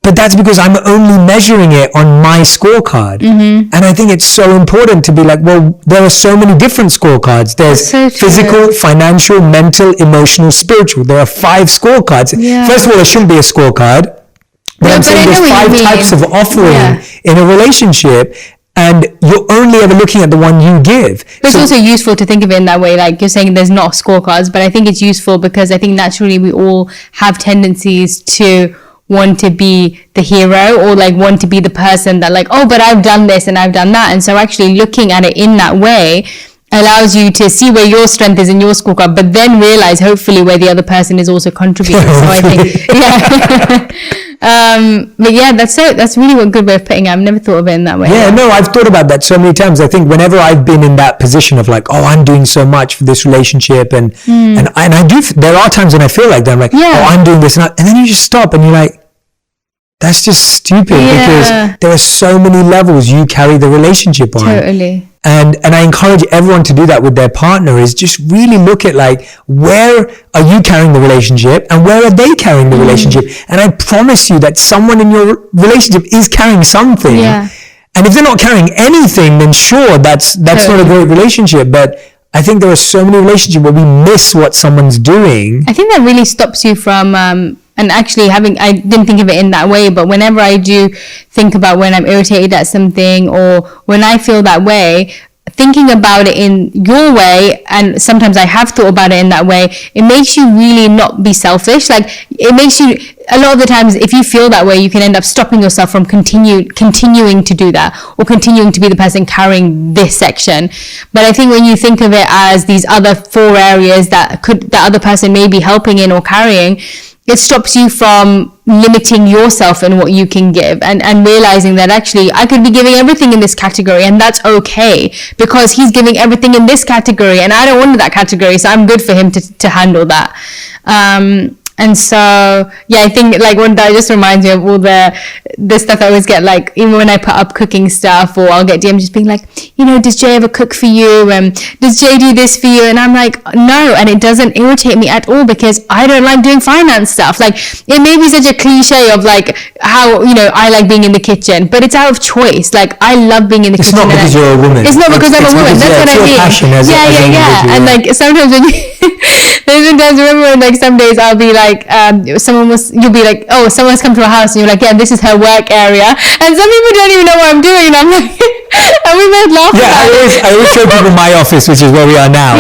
But that's because I'm only measuring it on my scorecard. And I think it's so important to be like, well, there are so many different scorecards. There's physical, financial, mental, emotional, spiritual. There are 5 scorecards. First of all, there shouldn't be a scorecard. But I'm saying there's 5 types of offering in a relationship, and you're only ever looking at the one you give. But it's also useful to think of it in that way. Like, you're saying there's not scorecards, but I think it's useful because I think naturally we all have tendencies to want to be the hero, or like want to be the person that like, oh, but I've done this and I've done that. And so actually looking at it in that way allows you to see where your strength is in your scorecard, but then realize hopefully where the other person is also contributing. So I think, but yeah, that's really a good way of putting it. I've never thought of it in that way. Yeah, no, I've thought about that so many times. I think whenever I've been in that position of like, oh, I'm doing so much for this relationship, and I do, there are times when I feel like that. I'm like, oh, I'm doing this, and then you just stop and you're like, that's just stupid, because there are so many levels you carry the relationship on. Totally. And I encourage everyone to do that with their partner, is just really look at like, where are you carrying the relationship and where are they carrying the relationship? And I promise you that someone in your relationship is carrying something. And if they're not carrying anything, then sure, that's not a great relationship. But I think there are so many relationships where we miss what someone's doing. I think that really stops you from, and actually I didn't think of it in that way, but whenever I do think about when I'm irritated at something, or when I feel that way, thinking about it in your way, and sometimes I have thought about it in that way, it makes you really not be selfish. Like, it makes you, a lot of the times, if you feel that way, you can end up stopping yourself from continuing to do that, or continuing to be the person carrying this section. But I think when you think of it as these other 4 areas that other person may be helping in or carrying, it stops you from limiting yourself in what you can give, and realizing that actually I could be giving everything in this category, and that's okay, because he's giving everything in this category and I don't want that category, so I'm good for him to handle that. And so, yeah, I think like that just reminds me of all the stuff I always get, like even when I put up cooking stuff, or I'll get DMs just being like, you know, does Jay ever cook for you? Does Jay do this for you? And I'm like, no. And it doesn't irritate me at all, because I don't like doing finance stuff. Like, it may be such a cliche of like how, you know, I like being in the kitchen, but it's out of choice. Like, I love being in the kitchen. It's not because you're a woman. It's not because I'm a woman. That's what I mean. Passion as yeah. And like sometimes when sometimes remember when like some days I'll be like, you'll be like, oh, someone's come to our house, and you're like, yeah, this is her work area, and some people don't even know what I'm doing, and I'm like, and we both laugh about it. I always show people my office, which is where we are now.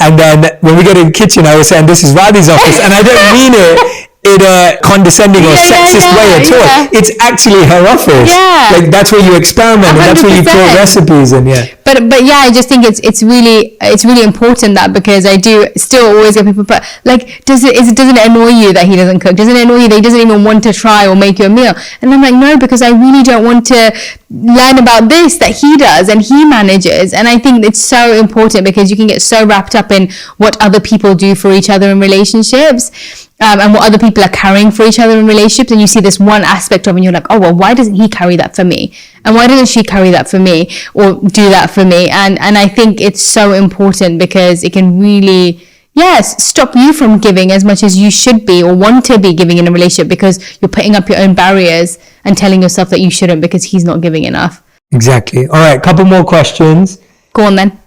And then when we go to the kitchen, I always say, and this is Radhi's office, and I don't mean it in a condescending or sexist way at all. It's actually her office. Yeah. Like that's where you experiment 100%. And that's where you create recipes and But yeah, I just think it's really important that, because I do still always get people, but like, doesn't it annoy you that he doesn't cook? Doesn't it annoy you that he doesn't even want to try or make you a meal? And I'm like, no, because I really don't want to learn about this that he does and he manages. And I think it's so important, because you can get so wrapped up in what other people do for each other in relationships. And what other people are carrying for each other in relationships, and you see this one aspect of it and you're like, oh well, why doesn't he carry that for me, and why doesn't she carry that for me or do that for me? And I think it's so important, because it can really stop you from giving as much as you should be or want to be giving in a relationship, because you're putting up your own barriers and telling yourself that you shouldn't because he's not giving enough. Exactly. All right, couple more questions. Go on then.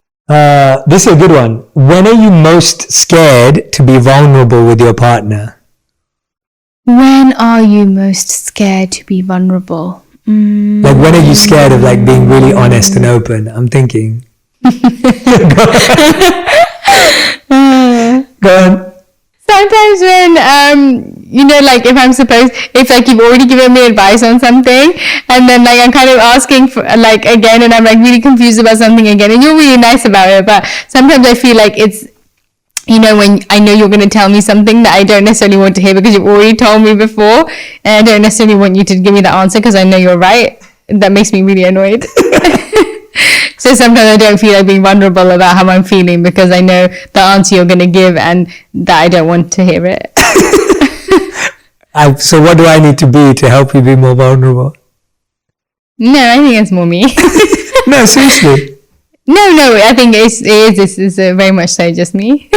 This is a good one. When are you most scared to be vulnerable with your partner? When are you most scared to be vulnerable? Like, when are you scared of like being really honest and open? I'm thinking. Go on. Sometimes when, like if like you've already given me advice on something, and then like I'm kind of asking for like again, and I'm like really confused about something again, and you're really nice about it, but sometimes I feel like it's, when I know you're going to tell me something that I don't necessarily want to hear because you've already told me before, and I don't necessarily want you to give me the answer because I know you're right. That makes me really annoyed. So sometimes I don't feel like being vulnerable about how I'm feeling, because I know the answer you're going to give and that I don't want to hear it. So what do I need to be to help you be more vulnerable? No, I think it's more me. No, seriously. No, I think it's very much so just me.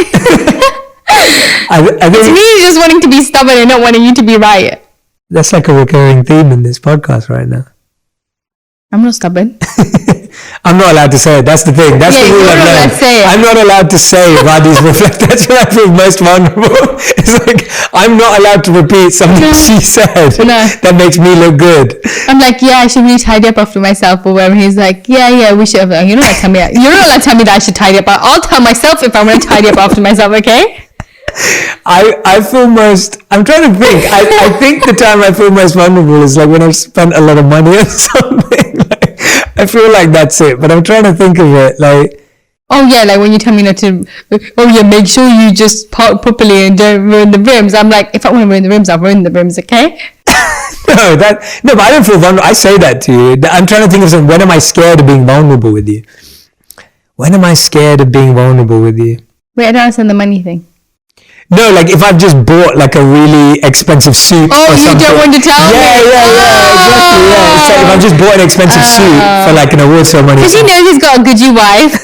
I think it's me just wanting to be stubborn and not wanting you to be right. That's like a recurring theme in this podcast right now. I'm not stubborn. I'm not allowed to say it. That's the thing. That's the rule I've learned. I'm not allowed to say Radhi's reflect. That's when I feel most vulnerable. It's like I'm not allowed to repeat something she said that makes me look good. I'm like, I should really tidy up after myself or whatever. He's like, we should have. You're not allowed to tell me that I should tidy up. I'll tell myself if I'm going to tidy up after myself. Okay. I feel most. I'm trying to think. I think the time I feel most vulnerable is like when I've spent a lot of money on something. I feel like that's it, but I'm trying to think of it like. Like when you tell me not to. Make sure you just park properly and don't ruin the rims. I'm like, if I want to ruin the rims, I'll ruin the rims, okay? No, but I don't feel vulnerable. I say that to you. I'm trying to think of something. When am I scared of being vulnerable with you? When am I scared of being vulnerable with you? Wait, I don't understand the money thing. No, like if I've just bought like a really expensive suit or something. You don't want to tell me? Exactly, yeah. It's like if I've just bought an expensive suit for like an award ceremony. Because he knows he's got a Gucci wife.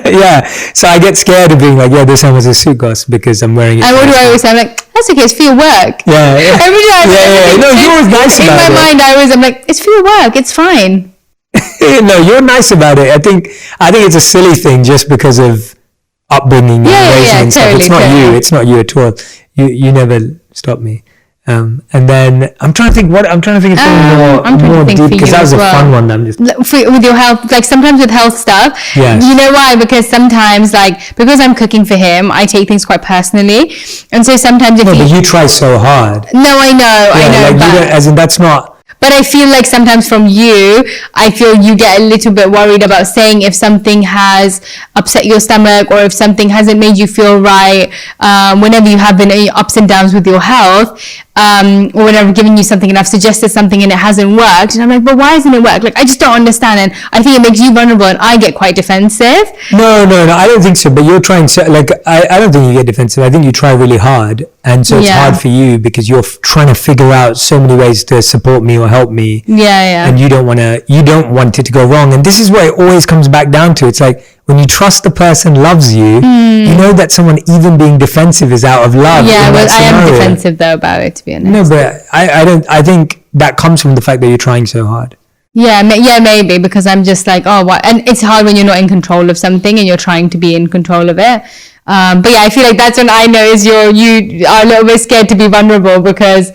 Yeah, so I get scared of being like, this how much a suit costs because I'm wearing it. And what do I always say? I'm like, that's okay, it's for your work. Yeah. Every time. No, you're always nice about it. In my mind, I'm like, it's for your work, it's fine. No, you're nice about it. I think it's a silly thing just because of upbringing and raising and stuff. It's not you at all. You never stop me. And then I'm trying to think of something more deep, because that was a fun one. I'm just with your health, like sometimes with health stuff. Yes. You know why? Because sometimes, like, because I'm cooking for him, I take things quite personally, and so sometimes but you try so hard. No, I know, like but as in that's not. But I feel like sometimes from you, I feel you get a little bit worried about saying if something has upset your stomach or if something hasn't made you feel right, whenever you have been ups and downs with your health, or whenever I've given you something and I've suggested something and it hasn't worked. And I'm like, but why hasn't it worked? Like, I just don't understand. And I think it makes you vulnerable and I get quite defensive. No, I don't think so. But you're trying to, like, I don't think you get defensive. I think you try really hard. And so it's hard for you because you're trying to figure out so many ways to support me or help me. Yeah. And you don't want it to go wrong. And this is what it always comes back down to. It's like, when you trust the person loves you, you know that someone even being defensive is out of love. Yeah, well, I am defensive though about it, to be honest. No, but I think that comes from the fact that you're trying so hard. Yeah, maybe because I'm just like, what? And it's hard when you're not in control of something and you're trying to be in control of it. But yeah, I feel like that's when I know is you are a little bit scared to be vulnerable because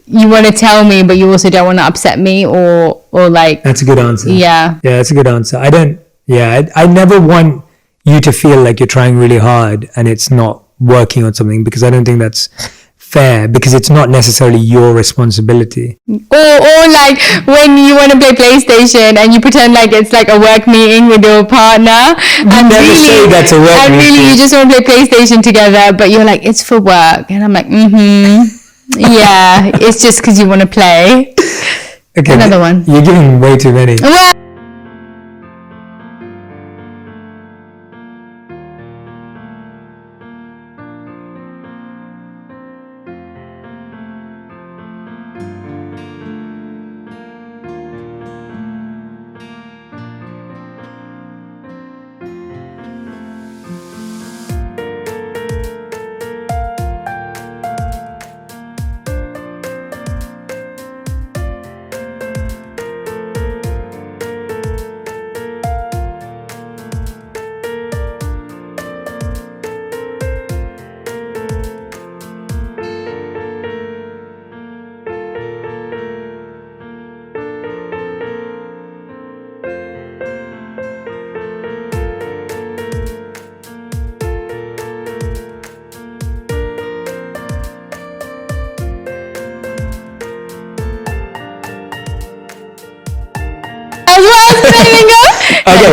you want to tell me, but you also don't want to upset me or like. That's a good answer. Yeah. Yeah, that's a good answer. I never want you to feel like you're trying really hard and it's not working on something because I don't think that's fair because it's not necessarily your responsibility. Or like when you want to play PlayStation and you pretend like it's like a work meeting with your partner, and Never really, say that's a work and meeting. really you just want to play PlayStation together, but you're like, it's for work, and I'm like, yeah, it's just because you want to play. Okay, another one. You're giving way too many. Well,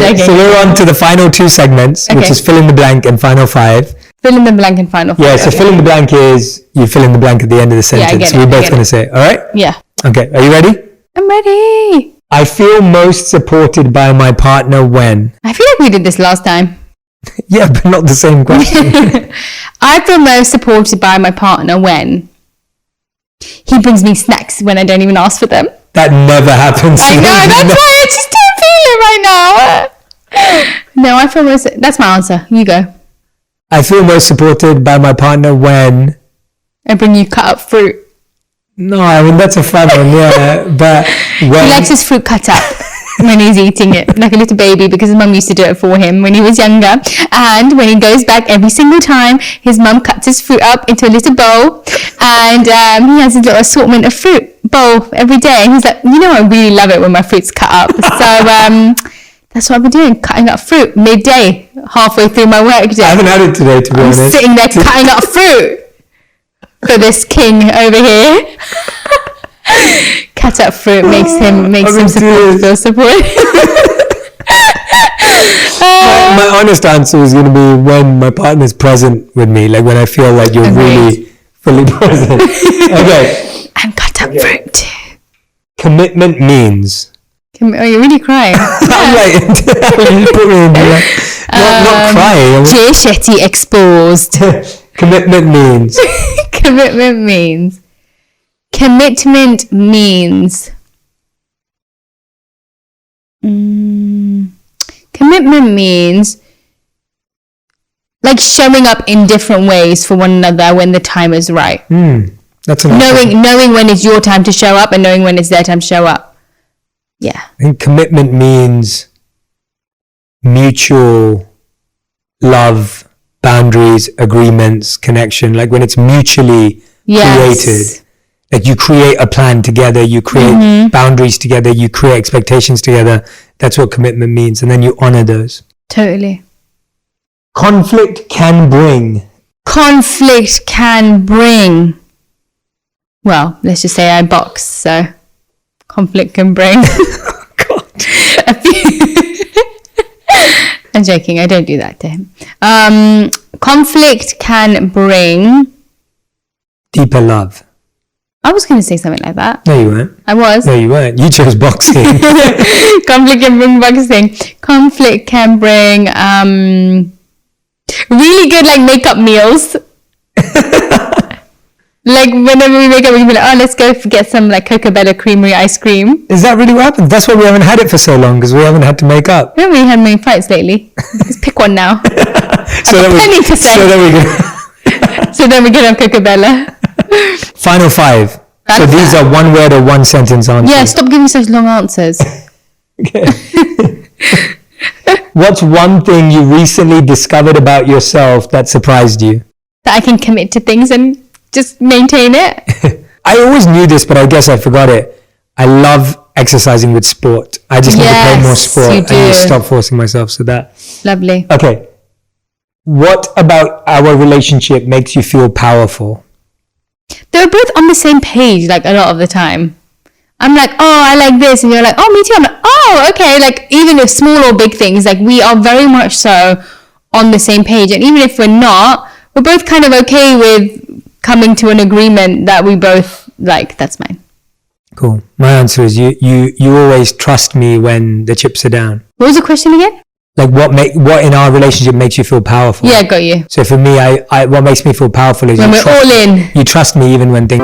Okay, so we're on to the final two segments, which is fill in the blank and final five. Fill in the blank and final five. Yeah, so fill in the blank is you fill in the blank at the end of the sentence. So we're both going to say it, all right? Yeah. Okay, are you ready? I'm ready. I feel most supported by my partner when? I feel like we did this last time. Yeah, but not the same question. I feel most supported by my partner when he brings me snacks when I don't even ask for them. That never happens. I know, that's why I just don't feel it right now. No, I feel most... That's my answer. You go. I feel most supported by my partner when... I bring you cut up fruit. No, I mean, that's a fun one, yeah. But when... He likes his fruit cut up when he's eating it, like a little baby, because his mum used to do it for him when he was younger. And when he goes back every single time, his mum cuts his fruit up into a little bowl, and he has his little assortment of fruit bowl every day. And he's like, you know, I really love it when my fruit's cut up. So that's what I've been doing, cutting up fruit midday, halfway through my work day. I haven't had it today, to be honest. I'm sitting there cutting up fruit for this king over here. Cut up fruit makes him feel supported. My honest answer is going to be when my partner's present with me, like when I feel like you're really fully present. Okay. And cut up fruit too. Commitment means. Oh, you're really crying. I'm like, you put me in not crying. Dear Shetty exposed. Commitment means. Commitment means. Commitment means. Commitment means like showing up in different ways for one another when the time is right. That's knowing when it's your time to show up and knowing when it's their time to show up. Yeah. I think commitment means mutual love, boundaries, agreements, connection. Like when it's mutually created. Like you create a plan together, you create boundaries together, you create expectations together. That's what commitment means. And then you honor those. Totally. Conflict can bring. Conflict can bring. Well, let's just say I box, so conflict can bring. Oh, God. I'm joking, I don't do that to him. Conflict can bring... deeper love. I was going to say something like that. No, you weren't. I was. No, you weren't. You chose boxing. Conflict can bring boxing. Conflict can bring really good like makeup meals. Like whenever we make up, we can be like, oh, let's go get some like Cocobella creamery ice cream. Is that really what happened? That's why we haven't had it for so long, because we haven't had to make up. We haven't really had many fights lately. Let's pick one now. So then we can have Cocobella. Final five. So these are one word or one sentence answers. Yeah, stop giving such long answers. Okay. What's one thing you recently discovered about yourself that surprised you? That I can commit to things and just maintain it. I always knew this, but I guess I forgot it. I love exercising with sport. I just need to play more sport and just stop forcing myself. So that. Lovely. Okay. What about our relationship makes you feel powerful? They were both on the same page, like a lot of the time. I'm like, oh, I like this. And you're like, oh, me too. I'm like, oh, okay. Like even if small or big things, like we are very much so on the same page. And even if we're not, we're both kind of okay with coming to an agreement that we both like. That's mine. Cool. My answer is you always trust me when the chips are down. What was the question again? Like what in our relationship makes you feel powerful? Yeah, got you. So for me, I what makes me feel powerful is when we're all in. You trust me even when things.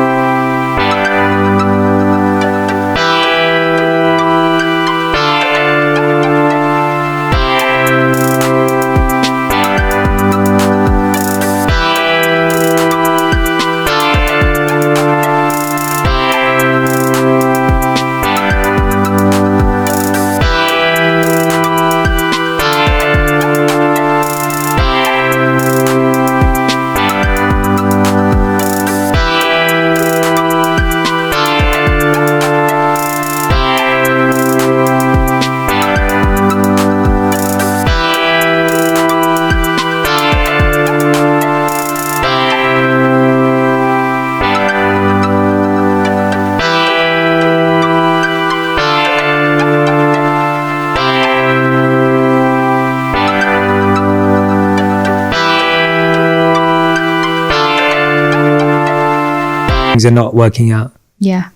Are not working out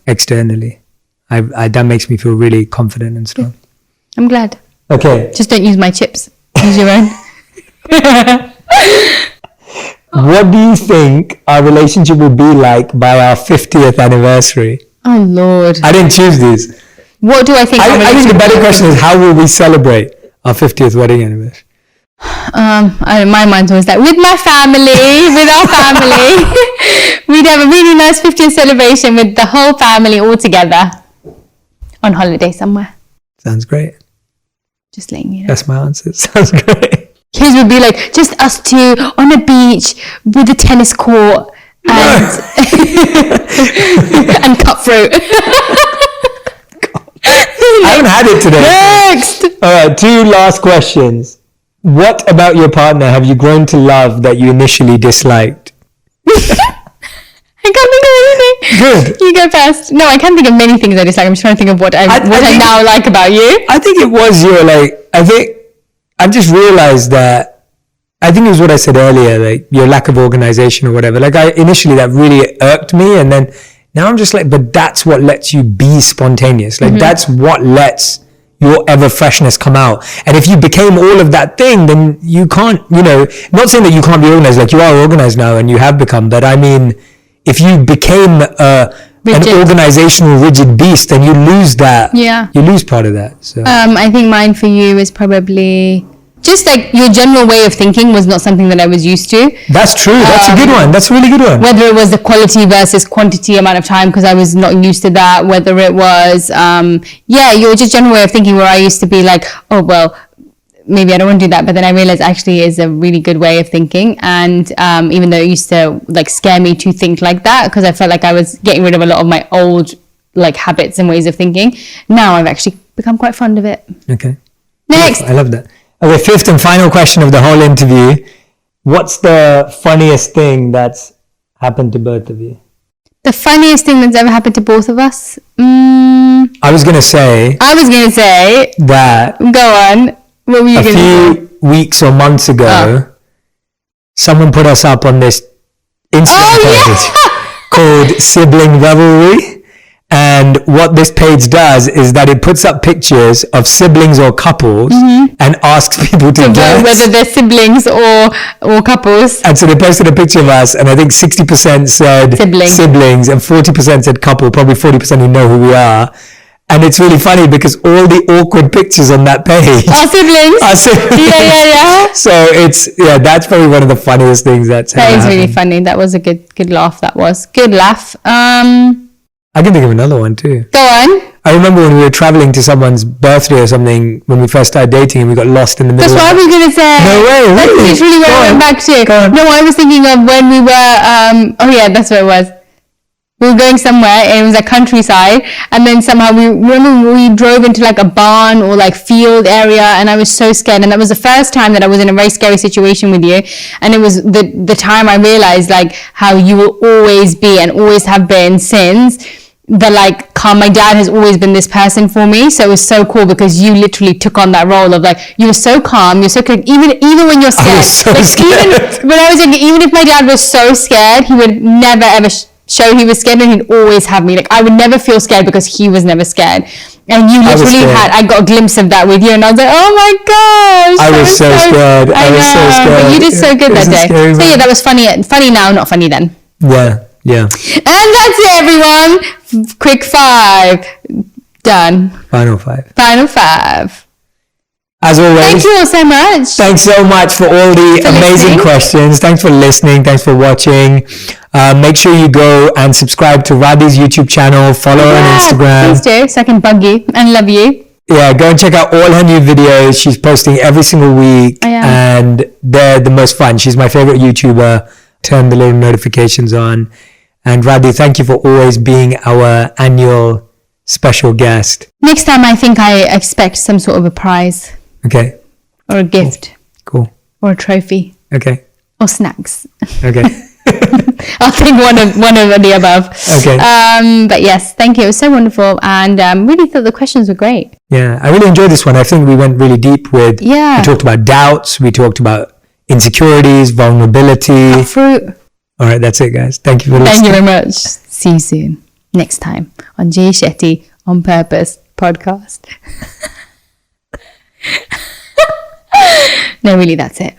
externally. I that makes me feel really confident and strong. I'm glad. Okay. Just don't use my chips. Use your own. What do you think our relationship will be like by our 50th anniversary? Oh Lord. I didn't choose these. What do I think? I think the better question is, how will we celebrate our 50th wedding anniversary? My mind was that with my family, with our family, we'd have a really nice 50th celebration with the whole family all together on holiday somewhere. Sounds great. Just letting you know. That's my answer. Sounds great. His would be like just us two on a beach with a tennis court and and cutthroat. I haven't had it today. Next. All right, 2 last questions. What about your partner have you grown to love that you initially disliked? I can't think of anything. Good. You go first. No, I can't think of many things I dislike. I'm just trying to think of what I now like about you. I think it was I've just realized that, I think it was what I said earlier, like your lack of organization or whatever. Like initially that really irked me, and then now I'm just like, but that's what lets you be spontaneous. Like that's what lets your ever freshness come out. And if you became all of that thing, then you can't, not saying that you can't be organized, like you are organized now and you have become, but I mean, if you became an organizational rigid beast, then you lose that. Yeah. You lose part of that. So I think mine for you is probably just like your general way of thinking was not something that I was used to. That's true. That's a good one. That's a really good one. Whether it was the quality versus quantity amount of time, because I was not used to that. Whether it was, your just general way of thinking, where I used to be like, oh, well, maybe I don't want to do that. But then I realized actually is a really good way of thinking. And even though it used to like scare me to think like that, because I felt like I was getting rid of a lot of my old like habits and ways of thinking. Now I've actually become quite fond of it. Okay. Next. I love that. Okay, 5th and final question of the whole interview. What's the funniest thing that's happened to both of you? The funniest thing that's ever happened to both of us? I was going to say that. Go on. What were you going to say? A few weeks or months ago, someone put us up on this Instagram page called Sibling Revelry. And what this page does is that it puts up pictures of siblings or couples and asks people to guess whether they're siblings or couples. And so they posted a picture of us, and I think 60% said siblings and 40% said couple, probably 40% who know who we are. And it's really funny because all the awkward pictures on that page are siblings. Yeah. So that's probably one of the funniest things that's happened. That is really funny. That was a good laugh. That was good laugh. I can think of another one too. Go on. I remember when we were traveling to someone's birthday or something when we first started dating, and we got lost in the middle. That's what I was going to say. No way, really? That's literally what I went back to. No, I was thinking of when we were, that's what it was. we were going somewhere and it was a countryside, and then somehow we drove into like a barn or like field area, and I was so scared. And that was the first time that I was in a very scary situation with you, and it was the time I realized like how you will always be and always have been since. But like calm, my dad has always been this person for me, so it was so cool because you literally took on that role of like, you were so calm, you're so good, even when you're scared. I was so scared. Even when I was like, even if my dad was so scared, he would never ever show he was scared, and he'd always have me. Like I would never feel scared because he was never scared. And you literally I got a glimpse of that with you, and I was like, oh my gosh, I was so scared. I was so scared. But you did so good that day. So yeah, that was funny now, not funny then. Yeah. And that's it, everyone. Quick 5. Done. Final 5. As always, thank you all so much. Thanks so much for all the amazing questions. Thanks for listening. Thanks for watching. Make sure you go and subscribe to Radhi's YouTube channel. Follow her on Instagram. Please do, so I can bug you and love you. Yeah, go and check out all her new videos. She's posting every single week, and they're the most fun. She's my favorite YouTuber. Turn the little notifications on. And Radhi, thank you for always being our annual special guest. Next time, I think I expect some sort of a prize. Okay. Or a gift. Cool. Or a trophy. Okay. Or snacks. Okay. I'll think one of the above. Okay. But yes, thank you. It was so wonderful, and really thought the questions were great. Yeah, I really enjoyed this one. I think we went really deep with. Yeah. We talked about doubts. We talked about insecurities, vulnerability. Fruit. All right, that's it, guys. Thank you for listening. Thank you very much. See you soon. Next time on Jay Shetty On Purpose podcast. No, really, that's it.